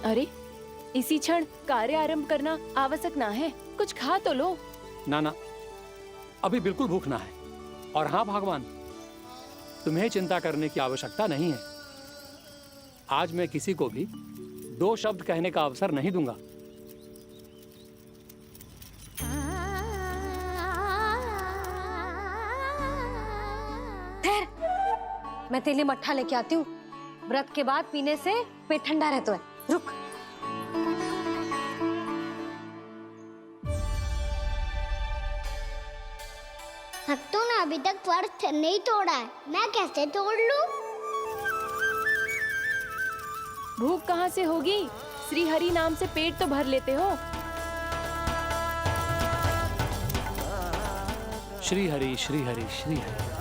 अरे, इसी क्षण कार्य आरंभ करना आवश्यक ना है। कुछ खा तो लो। ना ना, अभी बिल्कुल भूख ना है। और हाँ भगवान, तुम्हें चिंता करने की आवश्यकता नहीं है। आज मैं किसी को भी 2 शब्द कहने का अवसर नहीं दूंगा। मैं तेरे लिए मट्ठा लेके आती हूँ। व्रत के बाद पीने से पेट ठंडा रहता है। रुक। भक्तों ने अभी तक व्रत नहीं तोड़ा है, मैं कैसे तोड़ लूं? भूख कहाँ से होगी? श्री हरि नाम से पेट तो भर लेते हो। श्री हरि श्री हरि श्री हरि।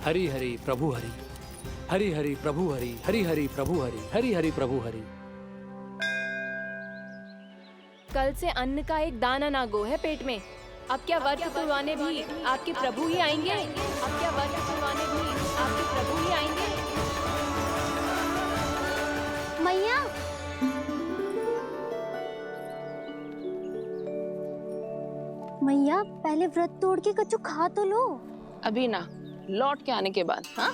हरि हरि प्रभु हरि, हरि हरि प्रभु हरि, हरि हरि प्रभु हरि, हरि हरि प्रभु हरि। कल से अन्न का एक दाना ना गो है पेट में। अब क्या व्रत तुड़वाने भी आपके प्रभु ही आएंगे? अब क्या व्रत तुड़वाने भी आपके प्रभु ही आएंगे? मैया, मैया पहले व्रत तोड़ के कछु खा तो लो। अभी ना, लौट के आने के बाद। हाँ,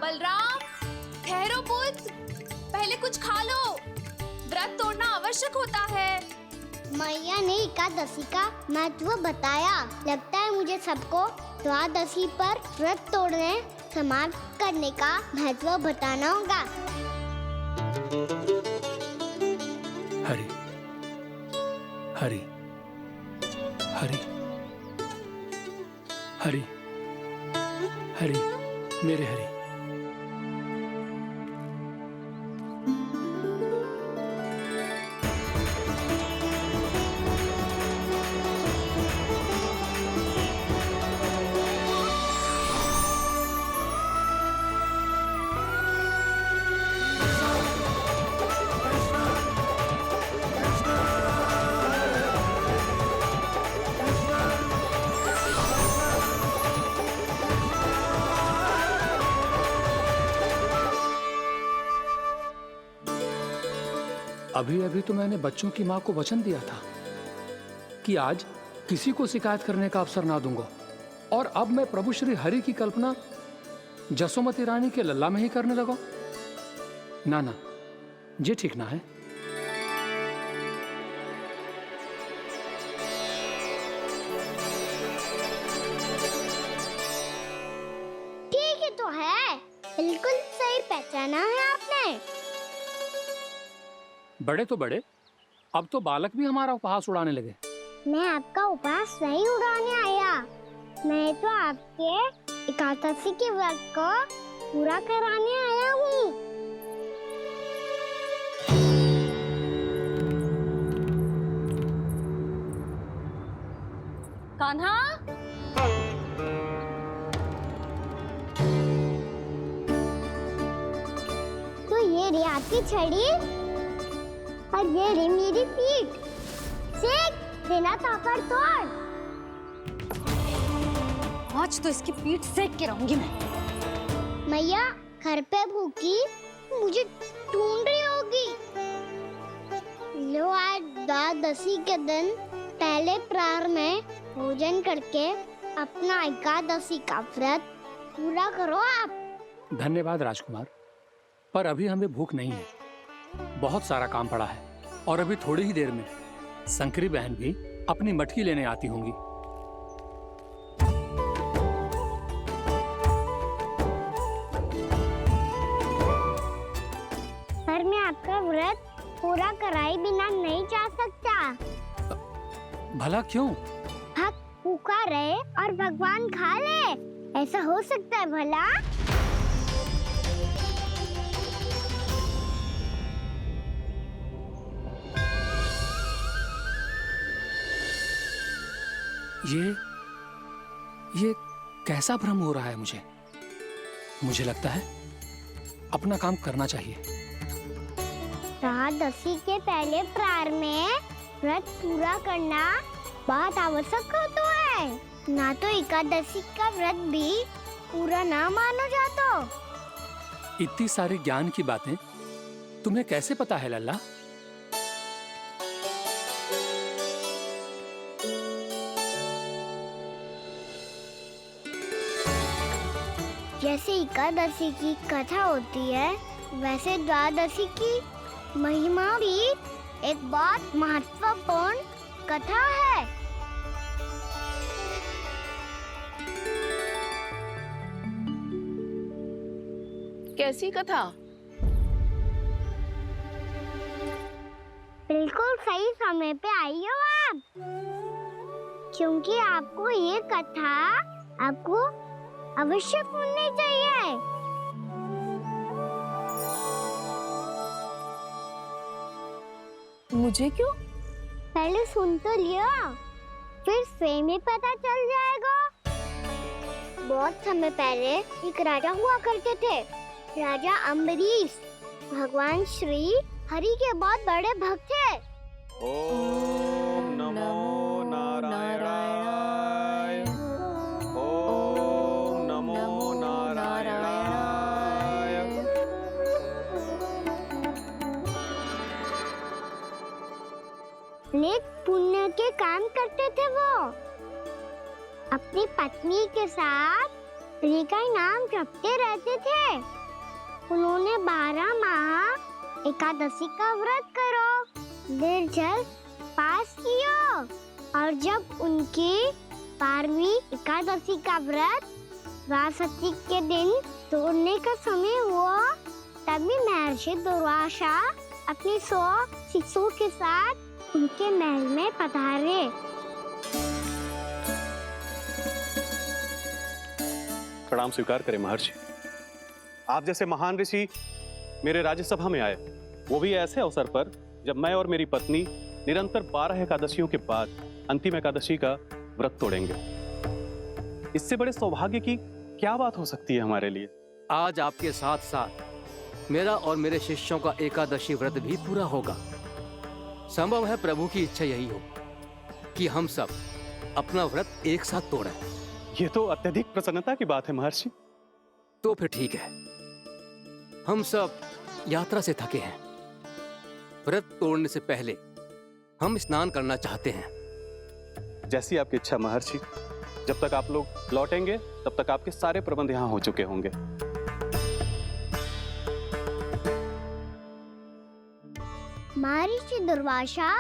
बलराम, ठहरो पुत्र, पहले कुछ खा लो। व्रत तोड़ना आवश्यक होता है। मैया ने एकादशी का महत्व बताया। लगता है मुझे सबको द्वादशी पर व्रत तोड़ने समाप्त करने का महत्व बताना होगा। हरि हरि हरि हरि हरि, मेरे हरि। अभी अभी तो मैंने बच्चों की मां को वचन दिया था कि आज किसी को शिकायत करने का अवसर ना दूंगा, और अब मैं प्रभु श्री हरि की कल्पना जसोमती रानी के लल्ला में ही करने लगा। ना ना, ये ठीक ना है। ठीक है तो है, बिल्कुल सही पहचाना है आपने। बड़े तो बड़े, अब तो बालक भी हमारा उपहास उड़ाने लगे। मैं आपका उपहास नहीं उड़ाने आया, मैं तो आपके एकादशी के व्रत को पूरा कराने आया हूँ। कान्हा, तो ये रे आपकी छड़ी और ये रे मेरी पीठ। सेक बिना ताकड़ तोड़। आज तो इसकी पीठ सेक के रहूंगी मैं। मैया घर पे भूखी मुझे ढूंढ रही होगी। लो, आज द्वादशी के दिन पहले प्रहर में भोजन करके अपना एकादशी का व्रत पूरा करो आप। धन्यवाद राजकुमार, पर अभी हमें भूख नहीं है। बहुत सारा काम पड़ा है, और अभी थोड़ी ही देर में शंकरी बहन भी अपनी मटकी लेने आती होंगी। पर मैं आपका व्रत पूरा कराए बिना नहीं जा सकता। भला क्यों? भक्त भूखा रहे और भगवान खा ले, ऐसा हो सकता है भला? ये कैसा भ्रम हो रहा है मुझे? मुझे लगता है अपना काम करना चाहिए। एकादशी के पहले प्रार में व्रत पूरा करना बहुत आवश्यक होता है, ना तो एकादशी का व्रत भी पूरा ना मानो जातो। इतनी सारी ज्ञान की बातें तुम्हें कैसे पता है लल्ला? जैसे एकादशी की कथा होती है, वैसे द्वादशी की महिमा भी एक बहुत महत्वपूर्ण कथा है। कैसी कथा? बिल्कुल सही समय पे आई हो आप, क्योंकि आपको ये कथा आपको अवश्य सुननी चाहिए। मुझे क्यों? पहले सुन तो लियो, फिर स्वयं ही पता चल जाएगा। बहुत समय पहले एक राजा हुआ करते थे, राजा अम्बरीश। भगवान श्री हरि के बहुत बड़े भक्त थे। ओम नमो नारायणाय। ओम नमो नारायणाय। नेक पुण्य के काम करते थे वो। अपनी पत्नी के साथ हरि का नाम जपते रहते थे। उन्होंने 12 माह एकादशी का व्रत करो निर्जल पास किया, और जब उनकी 12वीं एकादशी का व्रत द्वादशी के दिन तोड़ने का समय हुआ, तभी महर्षि दुर्वासा अपनी 100 शिष्यों के साथ उनके महल में पधारे। प्रणाम स्वीकार करें महर्षि। आप जैसे महान ऋषि मेरे राज्यसभा में आए, वो भी ऐसे अवसर पर जब मैं और मेरी पत्नी निरंतर 12 एकादशियों के बाद अंतिम एकादशी का व्रत तोड़ेंगे। इससे बड़े सौभाग्य की क्या बात हो सकती है हमारे लिए? आज आपके साथ साथ मेरा और मेरे शिष्यों का एकादशी व्रत भी पूरा होगा। संभव है प्रभु की इच्छा यही हो कि हम सब अपना व्रत एक साथ तोड़ें। ये तो अत्यधिक प्रसन्नता की बात है महर्षि। तो फिर ठीक है, हम सब यात्रा से थके हैं। व्रत तोड़ने से पहले हम स्नान करना चाहते हैं। जैसी आपकी इच्छा महर्षि। जब तक आप लोग लौटेंगे तब तक आपके सारे प्रबंध यहाँ हो चुके होंगे। महर्षि दुर्वासा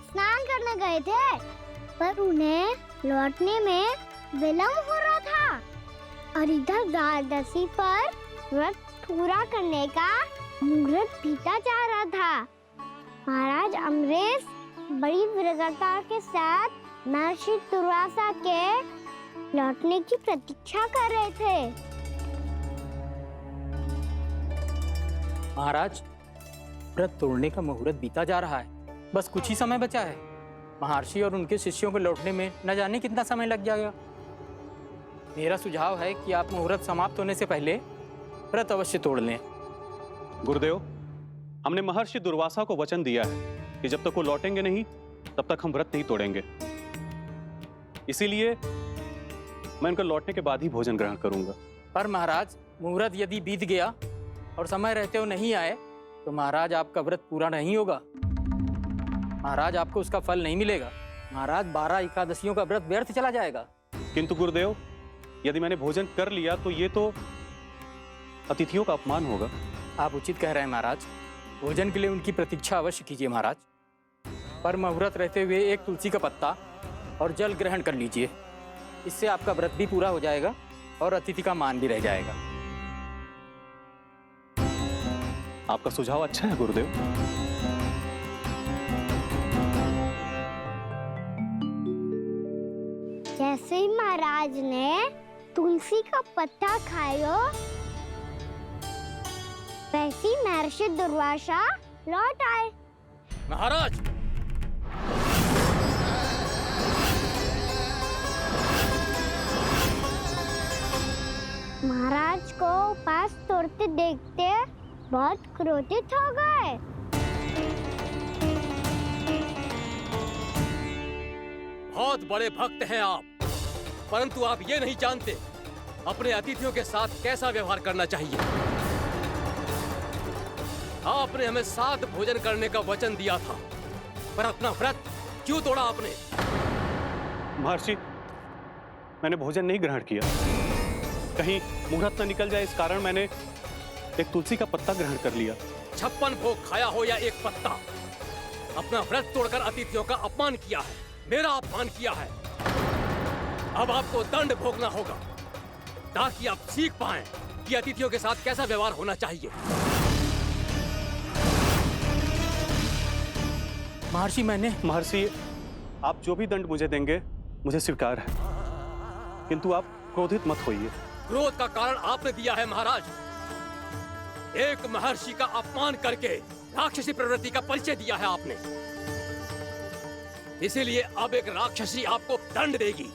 स्नान करने गए थे, पर उन्हें लौटने में विलंब हो रहा था, और इधर द्वादशी पर व्रत पूरा करने का मुहूर्त बीता जा रहा था। महाराज अम्बरीश बड़ी दृढ़ता के साथ महर्षि दुर्वासा के लौटने की प्रतीक्षा कर रहे थे। महाराज, व्रत तोड़ने का मुहूर्त बीता जा रहा है। बस कुछ ही समय बचा है। महर्षि और उनके शिष्यों को लौटने में न जाने कितना समय लग जाएगा। मेरा सुझाव है कि आप मुहूर्त समाप्त होने से पहले व्रत अवश्य तोड़ लें। गुरुदेव, हमने महर्षि दुर्वासा को वचन दिया है कि जब तक वो लौटेंगे नहीं तब तक हम व्रत नहीं तोड़ेंगे। इसीलिए मैं उनके लौटने के बाद ही भोजन ग्रहण करूंगा। पर महाराज, मुहूर्त यदि बीत गया और समय रहते हो नहीं आए तो महाराज आपका व्रत पूरा नहीं होगा। महाराज, आपको उसका फल नहीं मिलेगा। महाराज, 12 एकादशियों का व्रत व्यर्थ चला जाएगा। किंतु गुरुदेव, यदि मैंने भोजन कर लिया तो ये तो अतिथियों का अपमान होगा। आप उचित कह रहे हैं महाराज। भोजन के लिए उनकी प्रतीक्षा अवश्य कीजिए महाराज। पर मुहूर्त रहते हुए एक तुलसी का पत्ता और जल ग्रहण कर लीजिए। इससे आपका व्रत भी पूरा हो जाएगा और अतिथि का मान भी रह जाएगा। आपका सुझाव अच्छा है गुरुदेव। जैसे ही महाराज ने तुलसी का पत्ता खायो, वैसे ही महर्षि दुर्वासा लौट आए। महाराज, महाराज को उपास तोड़ते देखते बहुत क्रोधित हो गए। बहुत बड़े भक्त हैं आप, परंतु आप ये नहीं जानते अपने अतिथियों के साथ कैसा व्यवहार करना चाहिए। आपने हमें साथ भोजन करने का वचन दिया था, पर अपना व्रत क्यों तोड़ा आपने? महर्षि, मैंने भोजन नहीं ग्रहण किया। कहीं मुहूर्त न निकल जाए, इस कारण मैंने एक तुलसी का पत्ता ग्रहण कर लिया। 56 भोग खाया हो या एक पत्ता, अपना व्रत तोड़कर अतिथियों का अपमान किया है, मेरा अपमान किया है। अब आपको दंड भोगना होगा ताकि आप सीख पाएं कि अतिथियों के साथ कैसा व्यवहार होना चाहिए। महर्षि, महर्षि, आप जो भी दंड मुझे देंगे मुझे स्वीकार है, किंतु आप क्रोधित मत होइए। क्रोध का कारण आपने दिया है महाराज। एक महर्षि का अपमान करके राक्षसी प्रवृत्ति का परिचय दिया है आपने, इसीलिए अब एक राक्षसी आपको दंड देगी।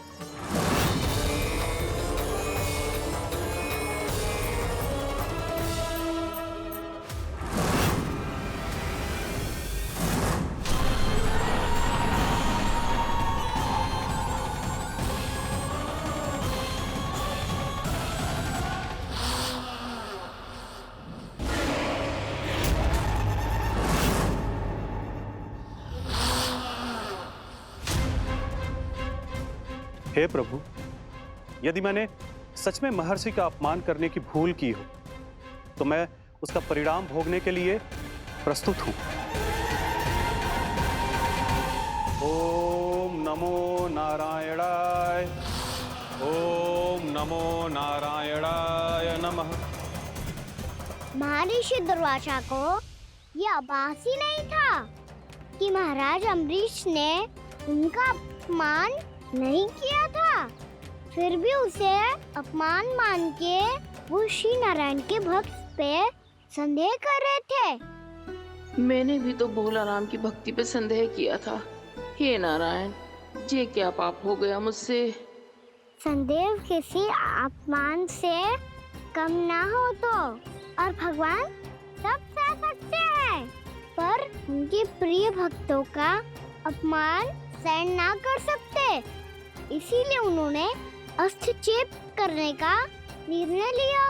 हे प्रभु, यदि मैंने सच में महर्षि का अपमान करने की भूल की हो तो मैं उसका परिणाम भोगने के लिए प्रस्तुत हूं। ओम नमो नारायणाय, ओम नमो नारायणाय नमः। महर्षि दुर्वासा को यह आभास ही नहीं था कि महाराज अम्बरीश ने उनका अपमान नहीं किया था। फिर भी उसे अपमान मान के वो श्री नारायण के भक्त पे संदेह कर रहे थे। मैंने भी तो भोला राम की भक्ति पे संदेह किया था। हे नारायण, ये क्या पाप हो गया मुझसे? संदेह किसी अपमान से कम ना हो तो, और भगवान सब सह सकते हैं, पर उनके प्रिय भक्तों का अपमान सहन ना कर सकते, इसीलिए उन्होंने हस्तक्षेप करने का निर्णय लिया।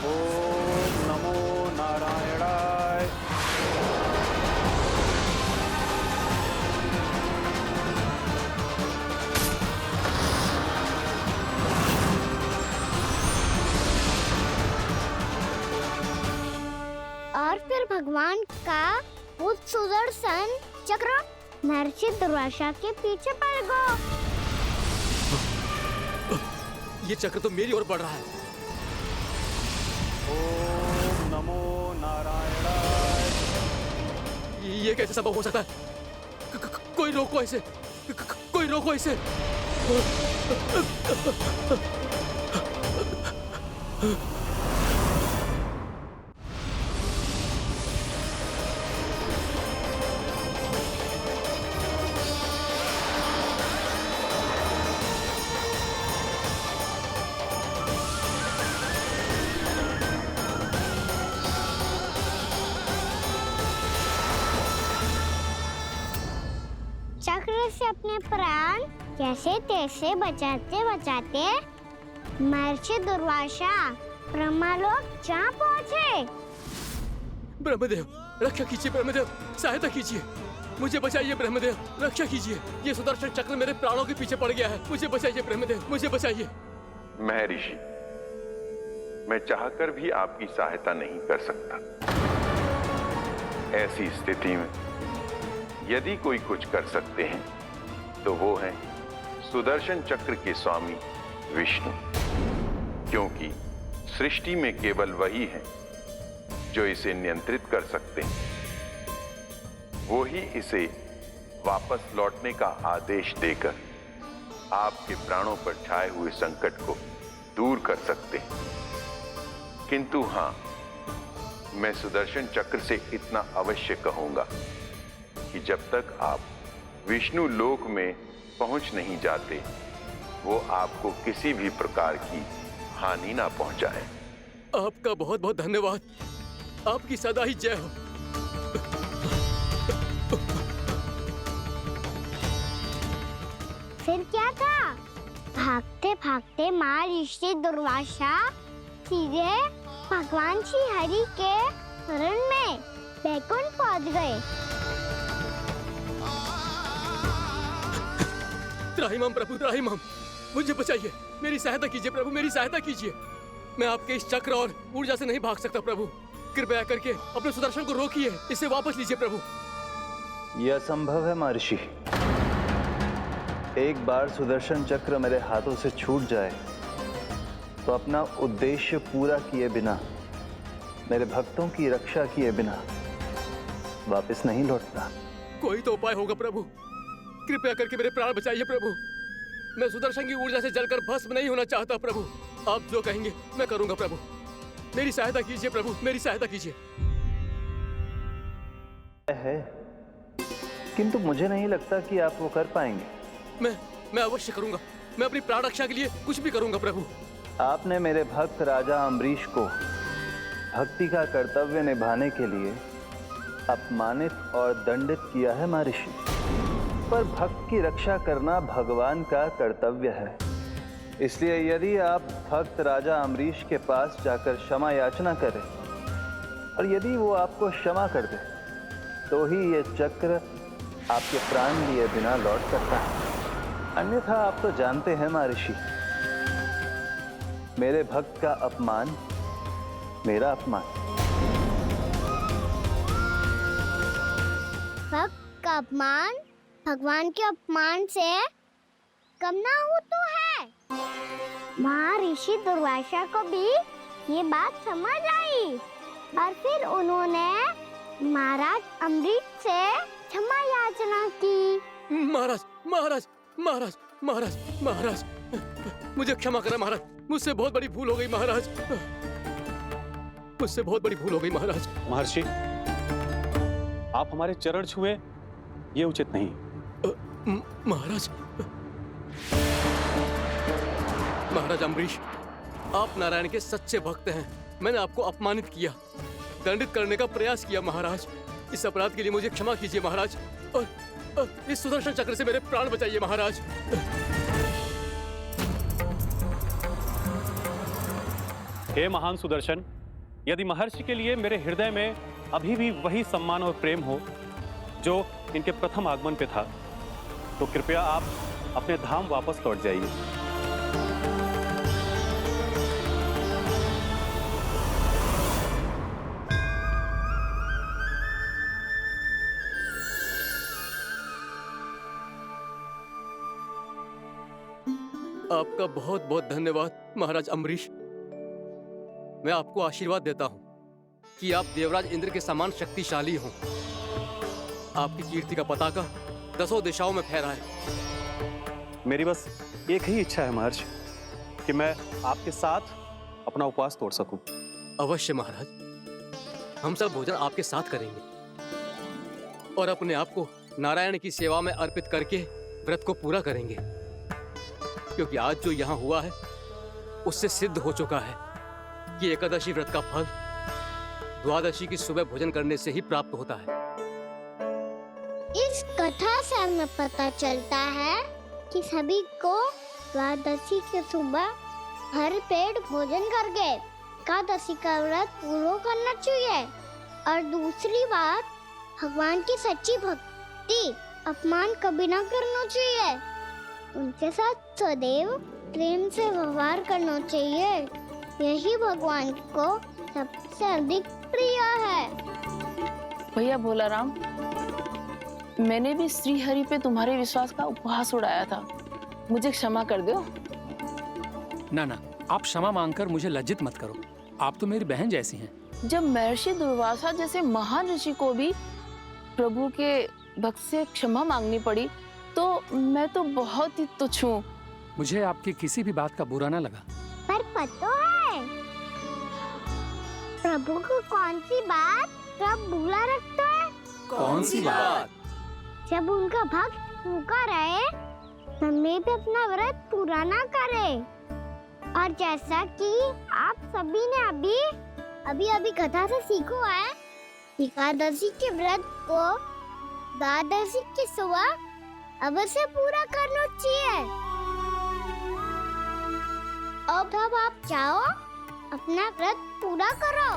ओम नमो नारायणाय। और फिर भगवान का वो सुदर्शन चक्र महर्षि दुर्वासा के पीछे पड़ गया। ये चक्र तो मेरी ओर बढ़ रहा है। ओम नमो नारायणाय। ये कैसे संभव हो सकता है? कोई रोको इसे, कोई रोको इसे। चक्र से अपने प्राण जैसे तैसे बचाते बचाते महर्षि दुर्वासा ब्रह्मलोक जा पहुंचे। ब्रह्मदेव, रक्षा कीजिए। ब्रह्मदेव, सहायता कीजिए, मुझे बचाइए। ब्रह्मदेव, रक्षा कीजिए। ये सुदर्शन चक्र मेरे प्राणों के पीछे पड़ गया है। मुझे बचाइए ब्रह्मदेव, मुझे बचाइए। महर्षि, मैं चाहकर भी आपकी सहायता नहीं कर सकता। ऐसी स्थिति में यदि कोई कुछ कर सकते हैं तो वो है सुदर्शन चक्र के स्वामी विष्णु, क्योंकि सृष्टि में केवल वही है जो इसे नियंत्रित कर सकते हैं। वो ही इसे वापस लौटने का आदेश देकर आपके प्राणों पर छाए हुए संकट को दूर कर सकते हैं। किंतु हां, मैं सुदर्शन चक्र से इतना अवश्य कहूंगा कि जब तक आप विष्णु लोक में पहुंच नहीं जाते, वो आपको किसी भी प्रकार की हानि ना पहुंचाए। आपका बहुत बहुत धन्यवाद। आपकी सदा ही जय हो। फिर क्या था? भागते भागते महर्षि दुर्वासा सीधे भगवान श्री हरि के शरण में बैकुंठ पहुंच गए। त्राहिमाम प्रभु, त्राहिमाम, मुझे बचाइए, मेरी सहायता कीजिए प्रभु, मेरी सहायता कीजिए। मैं आपके इस चक्र और ऊर्जा से नहीं भाग सकता प्रभु। कृपया करके अपने सुदर्शन को रोकिए, इसे वापस लीजिए प्रभु। यह असंभव है महर्षि। एक बार सुदर्शन चक्र मेरे हाथों से छूट जाए तो अपना उद्देश्य पूरा किए बिना, मेरे भक्तों की रक्षा किए बिना वापस नहीं लौटता। कोई तो उपाय होगा प्रभु, कृपया करके मेरे प्राण बचाइए प्रभु। मैं सुदर्शन की ऊर्जा से जलकर भस्म नहीं होना चाहता प्रभु। आप जो कहेंगे मैं करूंगा प्रभु। मेरी सहायता कीजिए प्रभु, मेरी सहायता कीजिए। है, किंतु मुझे नहीं लगता कि आप वो कर पाएंगे। मैं अवश्य करूंगा। मैं अपनी प्राण रक्षा के लिए कुछ भी करूंगा प्रभु। आपने मेरे भक्त राजा अम्बरीश को भक्ति का कर्तव्य निभाने के लिए अपमानित और दंडित किया है महर्षि, पर भक्त की रक्षा करना भगवान का कर्तव्य है। इसलिए यदि आप भक्त राजा अम्बरीश के पास जाकर क्षमा याचना करें और यदि वो आपको क्षमा कर दे, तो ही ये चक्र आपके प्राण लिए बिना लौट सकता है। अन्यथा आप तो जानते हैं महर्षि, मेरे भक्त का अपमान मेरा अपमान। भक्त का अपमान भगवान के अपमान से कम ना हो तो है। महर्षि दुर्वासा को भी ये बात समझ आई और फिर उन्होंने महाराज अम्बरीश से क्षमा याचना की। महाराज महाराज महाराज महाराज महाराज, मुझे क्षमा करें महाराज, मुझसे बहुत बड़ी भूल हो गई महाराज, मुझसे बहुत बड़ी भूल हो गई महाराज। महर्षि, आप हमारे चरण छुए ये उचित नहीं। महाराज, महाराज अम्बरीश, आप नारायण के सच्चे भक्त हैं। मैंने आपको अपमानित किया, दंडित करने का प्रयास किया महाराज। इस अपराध के लिए मुझे क्षमा कीजिए महाराज, और इस सुदर्शन चक्र से मेरे प्राण बचाइए महाराज। हे महान सुदर्शन, यदि महर्षि के लिए मेरे हृदय में अभी भी वही सम्मान और प्रेम हो जो इनके प्रथम आगमन पे था, तो कृपया आप अपने धाम वापस लौट जाइए। आपका बहुत बहुत धन्यवाद महाराज अम्बरीश। मैं आपको आशीर्वाद देता हूं कि आप देवराज इंद्र के समान शक्तिशाली हों। आपकी कीर्ति का पताका 10 दिशाओं में फहराए। मेरी बस एक ही इच्छा है महर्षि, कि मैं आपके साथ अपना उपवास तोड़ सकूं। अवश्य महाराज, हम सब भोजन आपके साथ करेंगे और अपने आप को नारायण की सेवा में अर्पित करके व्रत को पूरा करेंगे, क्योंकि आज जो यहाँ हुआ है उससे सिद्ध हो चुका है कि एकादशी व्रत का फल द्वादशी की सुबह भोजन करने से ही प्राप्त होता है। इस कथा से हमें पता चलता है कि सभी को द्वादशी के सुबह भर पेट भोजन करके एकादशी का व्रत पूरा करना चाहिए। और दूसरी बात, भगवान की सच्ची भक्ति अपमान कभी ना करना चाहिए। उनके साथ सदैव प्रेम से व्यवहार करना चाहिए। यही भगवान को सबसे अधिक प्रिय है। भैया भोलाराम, मैंने भी श्री हरि पे तुम्हारे विश्वास का उपहास उड़ाया था, मुझे क्षमा कर दो। ना ना, आप क्षमा मांगकर मुझे लज्जित मत करो, आप तो मेरी बहन जैसी हैं। जब महर्षि दुर्वासा जैसे महान ऋषि को भी प्रभु के भक्त से क्षमा मांगनी पड़ी, तो मैं तो बहुत ही तुच्छ हूँ। मुझे आपकी किसी भी बात का बुरा ना लगा। पर पता है प्रभु को कौन सी बात कब बुला रखता है? कौन सी बात? जब उनका भक्त भूखा रहे, समय पे अपना व्रत पूरा ना करे। और जैसा कि आप सभी ने अभी कथा से सीखो है, एकादशी के व्रत को द्वादशी की सुबह अवश्य पूरा करना चाहिए। अब आप चाहो अपना व्रत पूरा करो।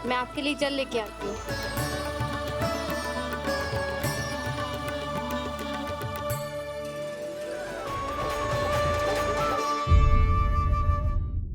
मैं आपके लिए जल लेके आती हूँ।